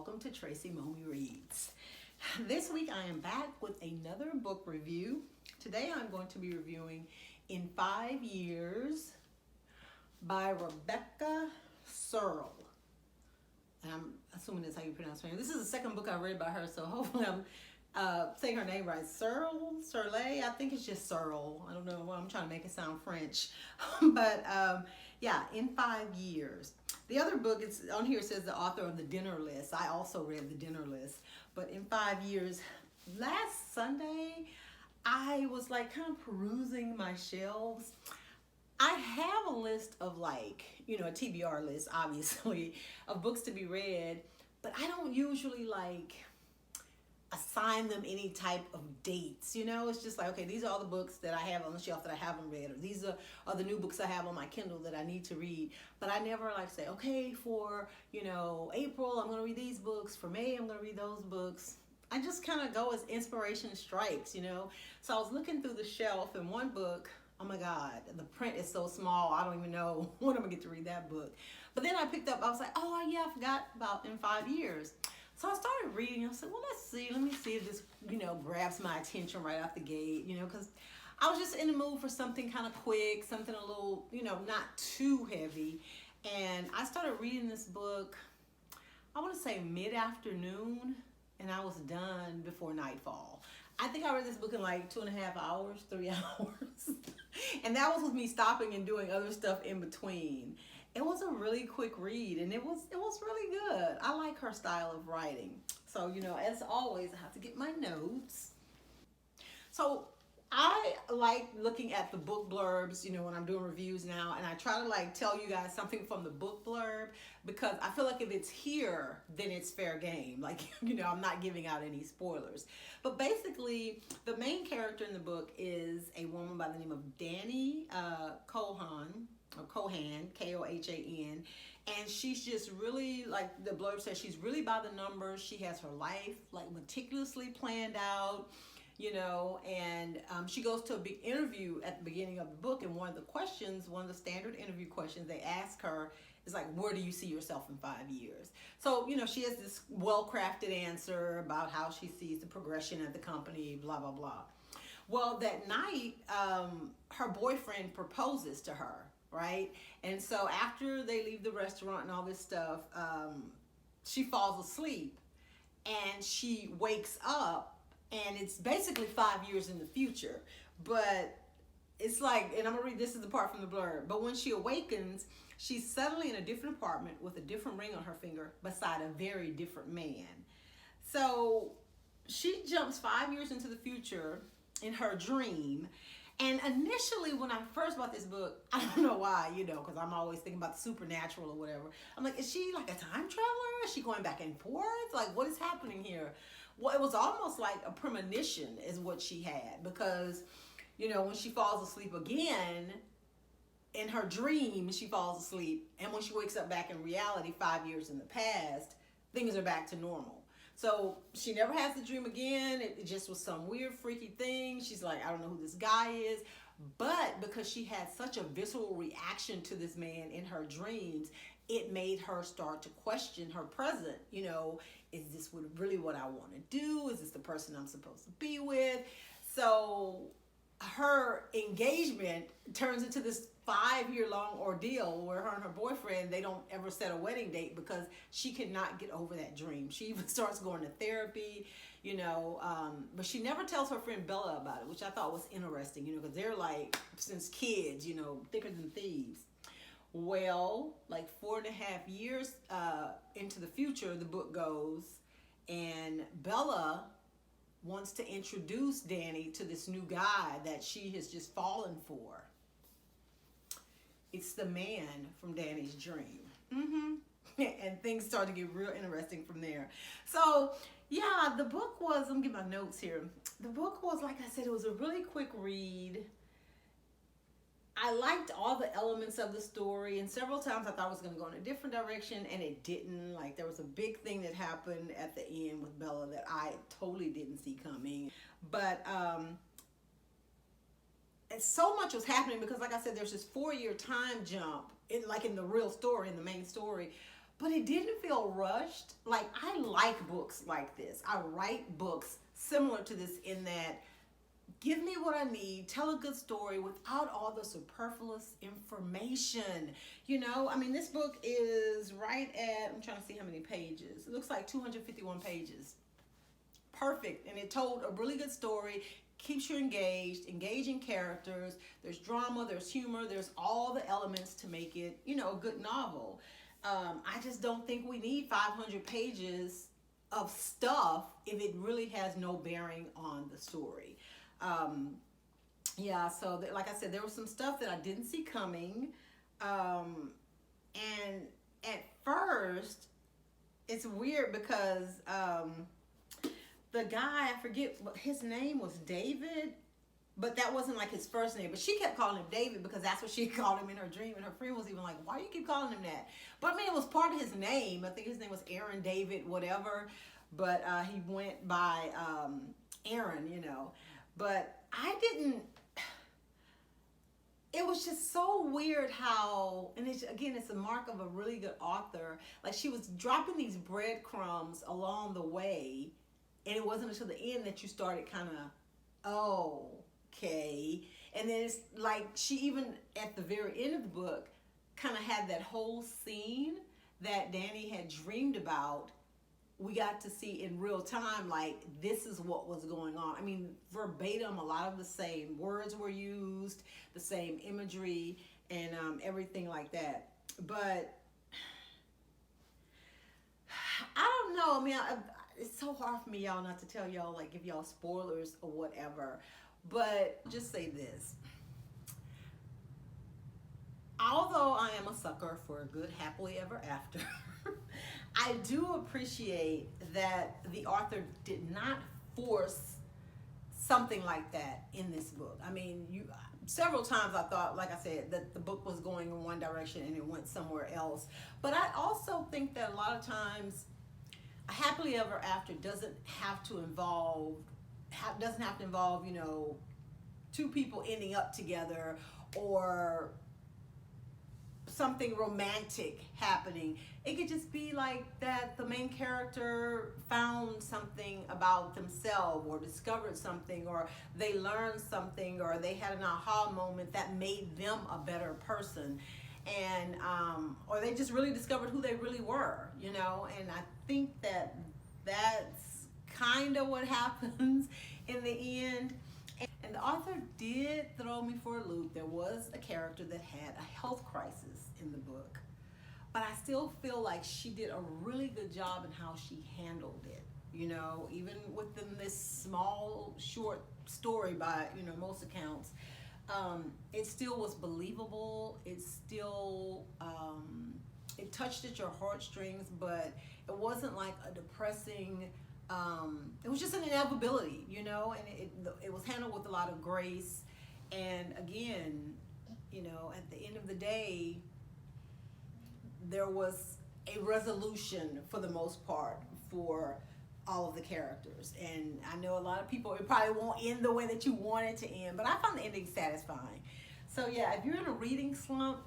welcome to Tracy Momey Reads. This week I am back with another book review. Today I'm going to be reviewing In 5 Years by Rebecca Serle. And I'm assuming that's how you pronounce her name. This is the second book I read by her, so hopefully I'm saying her name right. Serle, I think it's just Serle. I don't know, I'm trying to make it sound French. But yeah, In 5 Years. The other book, it's on here, says the author of The Dinner List. I also read The Dinner List. But In 5 Years, last Sunday, I was like kind of perusing my shelves. I have a list of a TBR list, obviously, of books to be read, but I don't usually assign them any type of dates. It's just like, okay, these are all the books that I have on the shelf that I haven't read, or these are the new books I have on my Kindle that I need to read. But I never say, okay, for April I'm going to read these books, for May I'm going to read those books. I just kind of go as inspiration strikes. So I was looking through the shelf, and one book, oh my God, the print is so small, I don't even know when I'm going to get to read that book. But then I picked up, I was like, oh yeah, I forgot about In 5 Years. So I started reading. I said, well, let me see if this, grabs my attention right off the gate, because I was just in the mood for something kind of quick, something a little, not too heavy. And I started reading this book, I want to say mid-afternoon, and I was done before nightfall. I think I read this book in 2.5 hours, 3 hours. And that was with me stopping and doing other stuff in between. It was a really quick read, and it was really good. I like her style of writing. So, as always, I have to get my notes. So I like looking at the book blurbs, when I'm doing reviews now, and I try to tell you guys something from the book blurb, because I feel like if it's here, then it's fair game. I'm not giving out any spoilers. But basically, the main character in the book is a woman by the name of Dani Cohan, Kohan, and she's just really, the blurb says, she's really by the numbers. She has her life meticulously planned out, and she goes to a big interview at the beginning of the book, and one of the standard interview questions they ask her is where do you see yourself in 5 years? So, she has this well-crafted answer about how she sees the progression of the company, blah, blah, blah. Well, that night, her boyfriend proposes to her, right? And so after they leave the restaurant and all this stuff, she falls asleep, and she wakes up, and it's basically 5 years in the future. But it's and I'm gonna read, this is the part from the blurb. But when she awakens, she's suddenly in a different apartment with a different ring on her finger beside a very different man. So she jumps 5 years into the future in her dream. And initially, when I first bought this book, I don't know why, because I'm always thinking about the supernatural or whatever. I'm like, is she a time traveler? Is she going back and forth? What is happening here? Well, it was almost like a premonition is what she had, because, when she falls asleep again, in her dream, she falls asleep, and when she wakes up back in reality 5 years in the past, things are back to normal. So she never has the dream again. It just was some weird, freaky thing. She's like, I don't know who this guy is. But because she had such a visceral reaction to this man in her dreams, it made her start to question her present. Is this really what I want to do? Is this the person I'm supposed to be with? So her engagement turns into this 5-year-long ordeal where her and her boyfriend, they don't ever set a wedding date because she cannot get over that dream. She even starts going to therapy, but she never tells her friend Bella about it, which I thought was interesting, because they're since kids, thicker than thieves. Well, 4.5 years into the future, the book goes, and Bella wants to introduce Dani to this new guy that she has just fallen for. It's the man from Dani's dream. And things start to get real interesting from there. So, yeah, the book was, let me get my notes here. The book was, like I said, it was a really quick read. I liked all the elements of the story, and several times I thought it was going to go in a different direction, and it didn't. There was a big thing that happened at the end with Bella that I totally didn't see coming. But and so much was happening because, like I said, there's this 4-year time jump in the real story, in the main story. but it didn't feel rushed. Like, I like books like this. I write books similar to this in that give me what I need, tell a good story without all the superfluous information. You know, I mean, this book is right at, I'm trying to see how many pages. It looks like 251 pages. Perfect. And it told a really good story, keeps you engaged, engaging characters. There's drama, there's humor, there's all the elements to make it, you know, a good novel. I just don't think we need 500 pages of stuff if it really has no bearing on the story. Yeah, so like I said, there was some stuff that I didn't see coming. And at first, it's weird because the guy, I forget what his name was, David, but that wasn't like his first name. But she kept calling him David because that's what she called him in her dream. And her friend was even like, why do you keep calling him that? But I mean, it was part of his name. I think his name was Aaron David, whatever. But he went by Aaron, you know. But I didn't, it was just so weird how, and it's, again, it's a mark of a really good author. Like, she was dropping these breadcrumbs along the way, and it wasn't until the end that you started kind of, oh, okay. And then it's like she even at the very end of the book kind of had that whole scene that Danny had dreamed about. We got to see in real time, like, this is what was going on. I mean, verbatim, a lot of the same words were used, the same imagery, and everything like that. But I don't know. I mean, it's so hard for me, y'all, not to tell y'all, like, give y'all spoilers or whatever. But just say this. Although I am a sucker for a good happily ever after, I do appreciate that the author did not force something like that in this book. I mean, several times I thought, like I said, that the book was going in one direction and it went somewhere else. But I also think that a lot of times a happily ever after doesn't have to involve, you know, two people ending up together or something romantic happening. It could just be like that the main character found something about themselves or discovered something, or they learned something, or they had an aha moment that made them a better person, and or they just really discovered who they really were, you know. And I think that that's kind of what happens in the end. And the author did throw me for a loop. There was a character that had a health crisis in the book, but I still feel like she did a really good job in how she handled it. You know, even within this small, short story by, you know, most accounts, it still was believable. It still, it touched at your heartstrings, but it wasn't like a depressing, it was just an inevitability, you know, and it was handled with a lot of grace. And again, you know, at the end of the day, there was a resolution for the most part for all of the characters. And I know a lot of people, it probably won't end the way that you want it to end, but I found the ending satisfying. So yeah, if you're in a reading slump,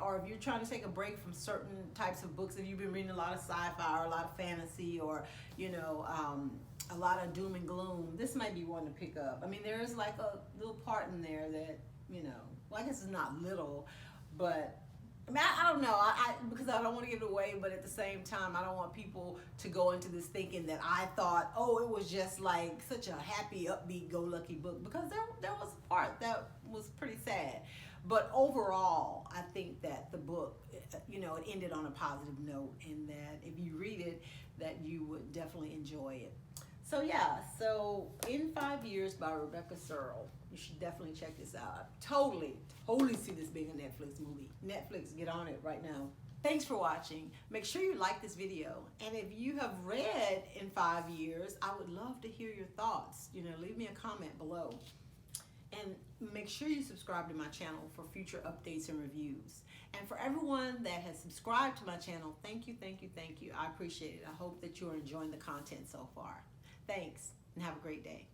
or if you're trying to take a break from certain types of books, if you've been reading a lot of sci-fi or a lot of fantasy, or, you know, a lot of doom and gloom, this might be one to pick up. I mean, there is like a little part in there that, you know, well, I guess it's not little, but I mean, I don't know, because I don't want to give it away, but at the same time, I don't want people to go into this thinking that I thought, oh, it was just like such a happy, upbeat, go-lucky book, because there was a part that was pretty sad. But overall, I think that the book, you know, it ended on a positive note, and that if you read it, that you would definitely enjoy it. So yeah, so In 5 Years by Rebecca Serle. You should definitely check this out. I totally see this being a Netflix movie. Netflix, get on it right now. Thanks for watching. Make sure you like this video. And if you have read In 5 Years, I would love to hear your thoughts. You know, leave me a comment below. And make sure you subscribe to my channel for future updates and reviews. And for everyone that has subscribed to my channel, thank you, thank you, thank you. I appreciate it. I hope that you're enjoying the content so far. Thanks, and have a great day.